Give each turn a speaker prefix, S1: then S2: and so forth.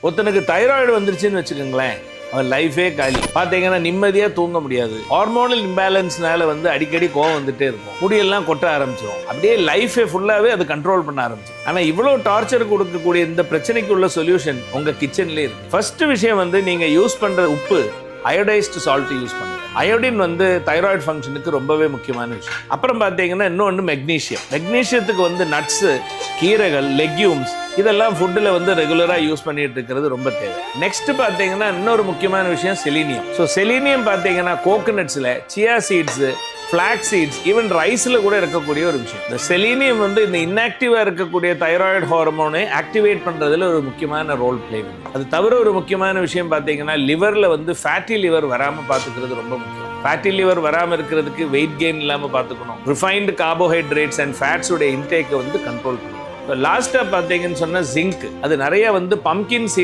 S1: ஒருத்தனுக்கு தைராய்டு வந்துருச்சுன்னு வச்சுக்கோங்களேன், அவன் லைஃபே காலி. பார்த்தீங்கன்னா நிம்மதியாக தூங்க முடியாது. ஹார்மோனல் இம்பேலன்ஸ்னால அடிக்கடி கோவம் வந்துட்டே இருக்கும், முடியெல்லாம் கொட்ட ஆரம்பிச்சிடும், அப்படியே லைஃபே ஃபுல்லாகவே அது கண்ட்ரோல் பண்ண ஆரம்பிச்சிடும். ஆனால் இவ்வளோ டார்ச்சர் கொடுக்கக்கூடிய இந்த பிரச்சனைக்கு உள்ள சொல்யூஷன் உங்கள் கிச்சன்லேயே இருக்கு. ஃபர்ஸ்ட் விஷயம் நீங்கள் யூஸ் பண்ணுற உப்பு அயோடைஸ்டு சால்ட் யூஸ் பண்ணுங்க. அயோடின் தைராய்டு ஃபங்க்ஷனுக்கு ரொம்பவே முக்கியமான விஷயம். அப்புறம் பார்த்தீங்கன்னா இன்னொன்று மெக்னீஷியத்துக்கு நட்ஸு, கீரைகள், லெக்யூம்ஸ் இதெல்லாம் ஃபுட்டில் ரெகுலராக யூஸ் பண்ணிட்டு இருக்கிறது ரொம்ப தேவை. நெக்ஸ்ட் பார்த்தீங்கன்னா இன்னொரு முக்கியமான விஷயம் செலீனியம். ஸோ செலீனியம் பார்த்தீங்கன்னா கோகோனட்ஸில், chia seeds, flax seeds, even ரைஸில் கூட இருக்கக்கூடிய ஒரு விஷயம். இந்த செலீனியம் இந்த இன்ஆக்டிவாக இருக்கக்கூடிய தைராய்டு ஹார்மோனை ஆக்டிவேட் பண்ணுறதுல ஒரு முக்கியமான ரோல் பிளே பண்ணும். அது தவிர ஒரு முக்கியமான விஷயம் பார்த்தீங்கன்னா லிவரில் ஃபேட்டி லிவர் வராமல் பார்த்துக்கிறது ரொம்ப முக்கியம். ஃபேட்டி லிவர் வராமல் இருக்கிறதுக்கு வெயிட் கெயின் இல்லாமல் பார்த்துக்கணும். ரிஃபைன்டு கார்போஹைட்ரேட்ஸ் அண்ட் ஃபேட்ஸோட இன்டேக்கை கண்ட்ரோல் பண்ணணும். லாஸ்ட்டாக பார்த்தீங்கன்னு சொன்னால் ஜிங்க், அது நிறைய பம்கின் சீட்